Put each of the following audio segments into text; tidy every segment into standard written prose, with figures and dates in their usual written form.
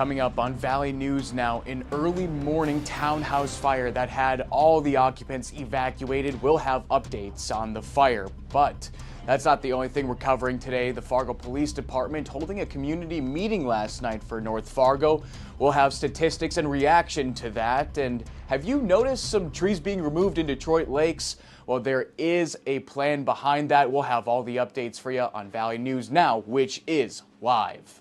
Coming up on Valley News now, an early morning townhouse fire that had all the occupants evacuated. We'll have updates on the fire, but that's not the only thing we're covering today. The Fargo Police Department holding a community meeting last night for North Fargo. We'll have statistics and reaction to that. And have you noticed some trees being removed in Detroit Lakes? Well, there is a plan behind that. We'll have all the updates for you on Valley News Now, which is live.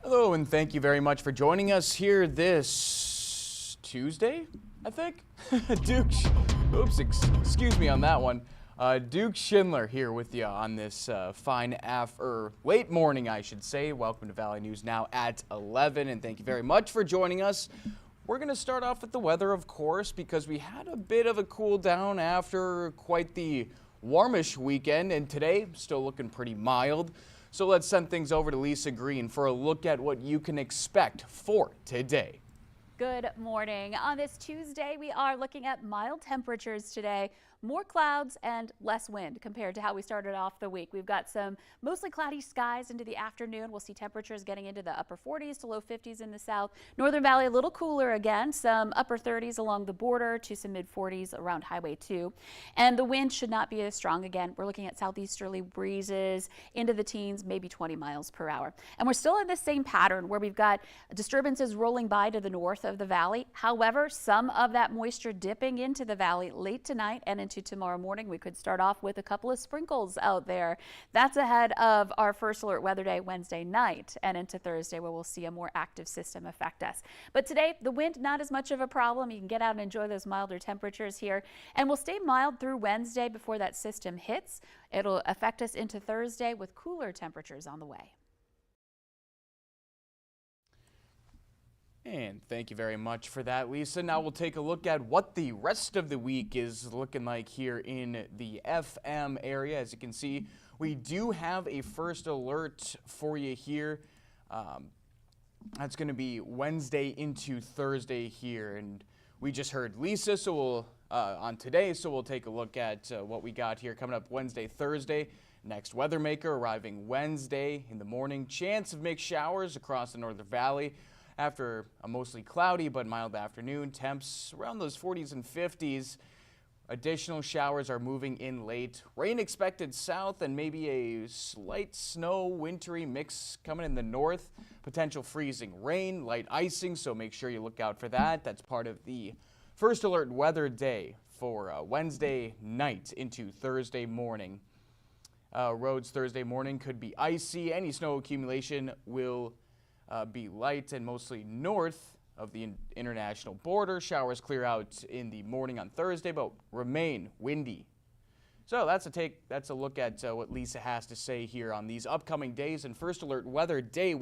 Hello, and thank you very much for joining us here this Tuesday, I think. Excuse me on that one. Duke Schindler here with you on this fine late morning, I should say. Welcome to Valley News Now at 11, and thank you very much for joining us. We're going to start off with the weather, of course, because we had a bit of a cool down after quite the warmish weekend, and today still looking pretty mild. So let's send things over to Lisa Green for a look at what you can expect for today. Good morning. On this Tuesday, we are looking at mild temperatures today. More clouds and less wind compared to how we started off the week. We've got some mostly cloudy skies into the afternoon. We'll see temperatures getting into the upper 40s to low 50s in the south. Northern Valley a little cooler again, some upper 30s along the border to some mid 40s around Highway 2. And the wind should not be as strong again. We're looking at southeasterly breezes into the teens, maybe 20 miles per hour. And we're still in the same pattern where we've got disturbances rolling by to the north of the valley. However, some of that moisture dipping into the valley late tonight and into tomorrow morning. We could start off with a couple of sprinkles out there. That's ahead of our first alert weather day Wednesday night and into Thursday, where we'll see a more active system affect us. But today, the wind not as much of a problem. You can get out and enjoy those milder temperatures here, and we'll stay mild through Wednesday before that system hits. It'll affect us into Thursday with cooler temperatures on the way. And thank you very much for that, Lisa. Now we'll take a look at what the rest of the week is looking like here in the FM area. As you can see, we do have a first alert for you here. That's going to be Wednesday into Thursday here. And we just heard Lisa on today, so we'll take a look at what we got here coming up Wednesday, Thursday. Next weather maker arriving Wednesday in the morning. Chance of mixed showers across the Northern Valley. After a mostly cloudy but mild afternoon, temps around those 40s and 50s. Additional showers are moving in late. Rain expected south and maybe a slight snow, wintry mix coming in the north. Potential freezing rain, light icing, so make sure you look out for that. That's part of the first alert weather day for Wednesday night into Thursday morning. Roads Thursday morning could be icy. Any snow accumulation will be light and mostly north of the international border. Showers clear out in the morning on Thursday, but remain windy. So that's a look at what Lisa has to say here on these upcoming days. And first alert weather day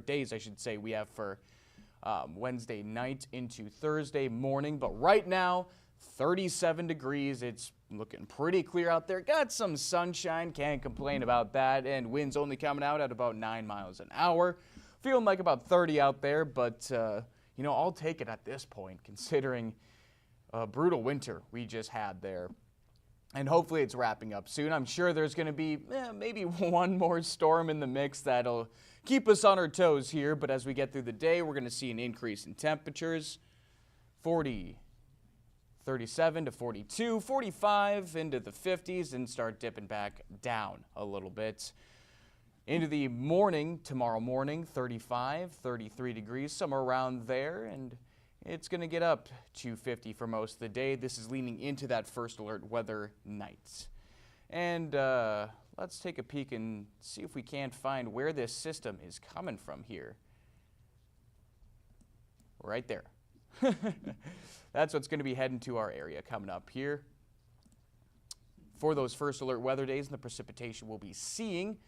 days I should say, we have for Wednesday night into Thursday morning. But right now, 37 degrees. It's looking pretty clear out there. Got some sunshine, can't complain about that. And winds only coming out at about 9 miles an hour. Feeling like about 30 out there, but, I'll take it at this point, considering a brutal winter we just had there. And hopefully it's wrapping up soon. I'm sure there's going to be maybe one more storm in the mix that'll keep us on our toes here, but as we get through the day, we're going to see an increase in temperatures. 37 to 42, 45 into the 50s, and start dipping back down a little bit. Into the morning, tomorrow morning, 35, 33 degrees, somewhere around there, and it's going to get up to 50 for most of the day. This is leaning into that first alert weather night. And let's take a peek and see if we can't find where this system is coming from here. Right there. That's what's going to be heading to our area coming up here. For those first alert weather days and the precipitation we'll be seeing.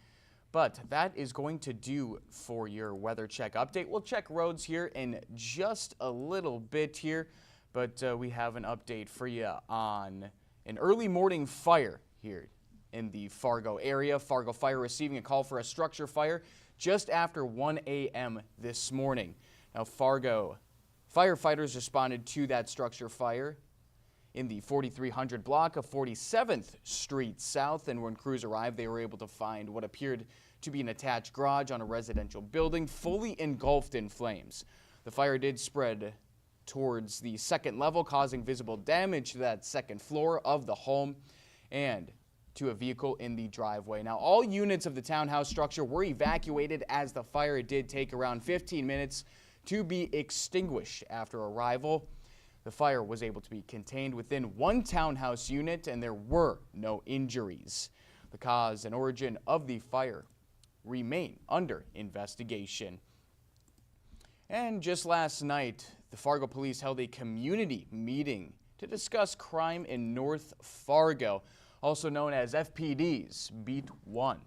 But that is going to do for your weather check update. We'll check roads here in just a little bit here, but we have an update for you on an early morning fire here in the Fargo area. Fargo Fire receiving a call for a structure fire just after 1 a.m. this morning. Now, Fargo firefighters responded to that structure fire in the 4300 block of 47th Street South, and when crews arrived, they were able to find what appeared to be an attached garage on a residential building fully engulfed in flames. The fire did spread towards the second level, causing visible damage to that second floor of the home and to a vehicle in the driveway. Now, all units of the townhouse structure were evacuated as the fire did take around 15 minutes to be extinguished. After arrival, the fire was able to be contained within one townhouse unit and there were no injuries. The cause and origin of the fire remain under investigation. And just last night, the Fargo police held a community meeting to discuss crime in North Fargo, also known as FPD's Beat 1.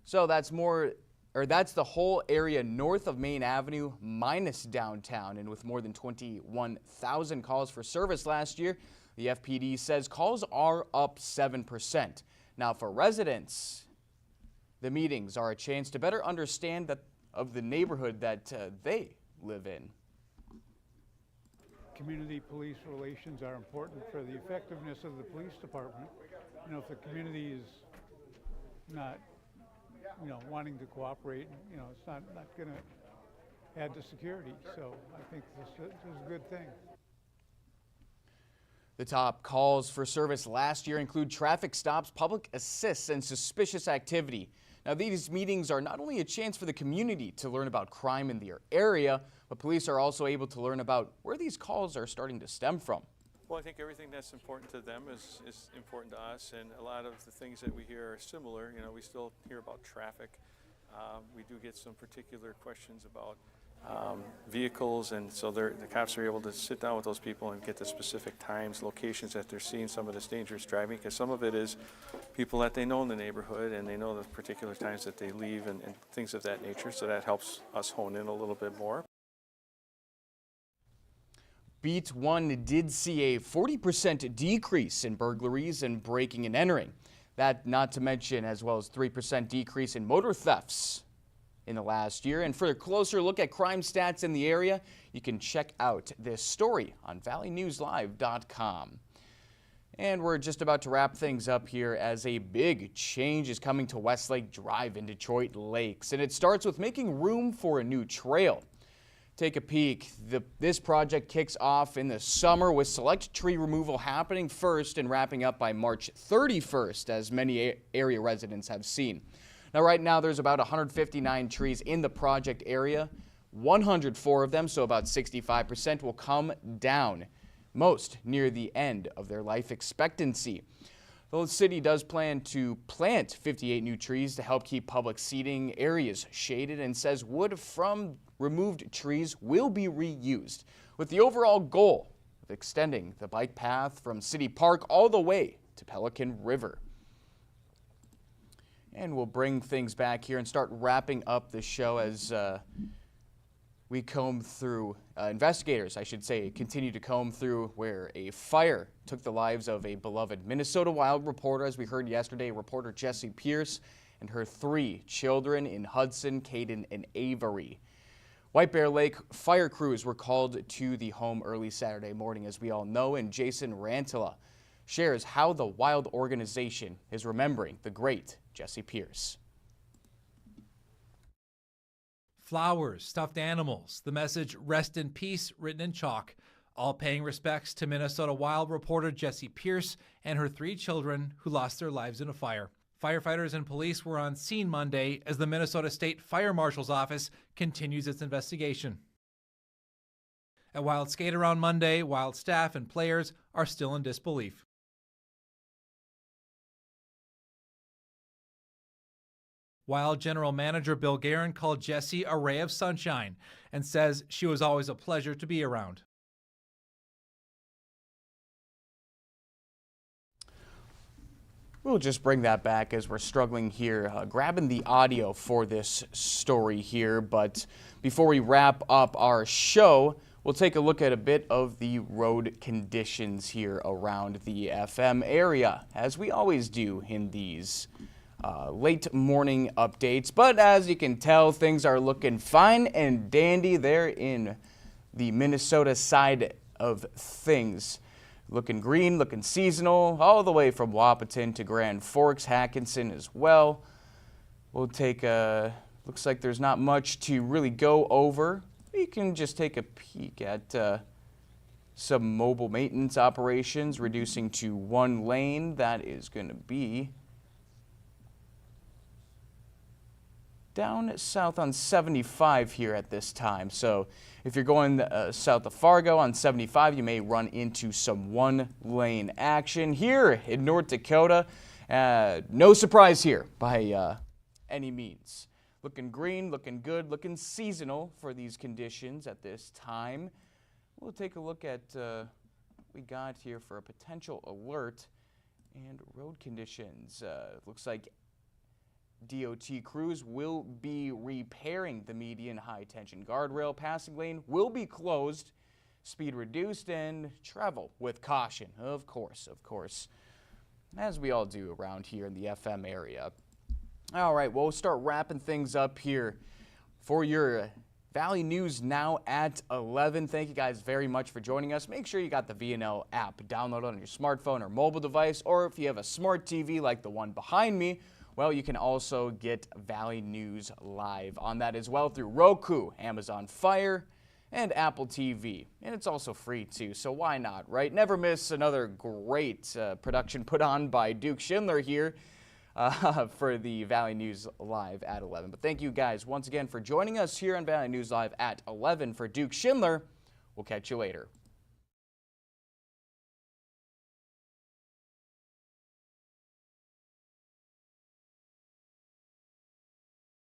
So that's the whole area north of Main Avenue minus downtown, and with more than 21,000 calls for service last year, the FPD says calls are up 7%. Now for residents, the meetings are a chance to better understand of the neighborhood that they live in. Community police relations are important for the effectiveness of the police department. You know, if the community is not, wanting to cooperate, it's not going to add to security. So I think this is a good thing. The top calls for service last year include traffic stops, public assists, and suspicious activity. Now, these meetings are not only a chance for the community to learn about crime in their area, but police are also able to learn about where these calls are starting to stem from. Well, I think everything that's important to them is important to us, and a lot of the things that we hear are similar. We still hear about traffic. We do get some particular questions about vehicles, and so the cops are able to sit down with those people and get the specific times, locations that they're seeing some of this dangerous driving, because some of it is people that they know in the neighborhood and they know the particular times that they leave and things of that nature, so that helps us hone in a little bit more. Beat 1 did see a 40% decrease in burglaries and breaking and entering. That not to mention as well as 3% decrease in motor thefts in the last year. And for a closer look at crime stats in the area, you can check out this story on valleynewslive.com. And we're just about to wrap things up here as a big change is coming to Westlake Drive in Detroit Lakes. And it starts with making room for a new trail. Take a peek. This project kicks off in the summer with select tree removal happening first and wrapping up by March 31st, as many area residents have seen. Now, right now, there's about 159 trees in the project area. 104 of them, so about 65%, will come down, most near the end of their life expectancy. The city does plan to plant 58 new trees to help keep public seating areas shaded, and says wood from removed trees will be reused, with the overall goal of extending the bike path from City Park all the way to Pelican River. And we'll bring things back here and start wrapping up the show as we comb through, investigators, I should say, continue to comb through where a fire took the lives of a beloved Minnesota Wild reporter, as we heard yesterday, reporter Jessie Pierce and her 3 children in Hudson, Caden, and Avery. White Bear Lake fire crews were called to the home early Saturday morning, as we all know, and Jason Rantala shares how the Wild organization is remembering the great Jessie Pierce. Flowers, stuffed animals, the message "Rest in Peace" written in chalk, all paying respects to Minnesota Wild reporter Jessie Pierce and her 3 children who lost their lives in a fire. Firefighters and police were on scene Monday as the Minnesota State Fire Marshal's office continues its investigation. At Wild Skate Around Monday, Wild staff and players are still in disbelief. Wild General Manager Bill Guerin called Jessie a ray of sunshine and says she was always a pleasure to be around. We'll just bring that back as we're struggling here, grabbing the audio for this story here. But before we wrap up our show, we'll take a look at a bit of the road conditions here around the FM area, as we always do in these late morning updates. But as you can tell, things are looking fine and dandy there in the Minnesota side of things. looking green, looking seasonal, all the way from Wapaton to Grand Forks, Hackinson as well. We'll take a, looks like there's not much to really go over. We can just take a peek at some mobile maintenance operations, reducing to 1 lane. That is going to be down south on 75 here at this time. So if you're going south of Fargo on 75, you may run into some 1-lane action. Here in North Dakota, no surprise here by any means. Looking green, looking good, looking seasonal for these conditions at this time. We'll take a look at what we got here for a potential alert and road conditions. Looks like DOT crews will be repairing the median high-tension guardrail. Passing lane will be closed, speed reduced, and travel with caution, of course, as we all do around here in the FM area. All right, we'll start wrapping things up here for your Valley News now at 11. Thank you guys very much for joining us. Make sure you got the VNL app downloaded on your smartphone or mobile device, or if you have a smart TV like the one behind me, well, you can also get Valley News Live on that as well through Roku, Amazon Fire, and Apple TV. And it's also free too, so why not, right? Never miss another great production put on by Duke Schindler here for the Valley News Live at 11. But thank you guys once again for joining us here on Valley News Live at 11 for Duke Schindler. We'll catch you later.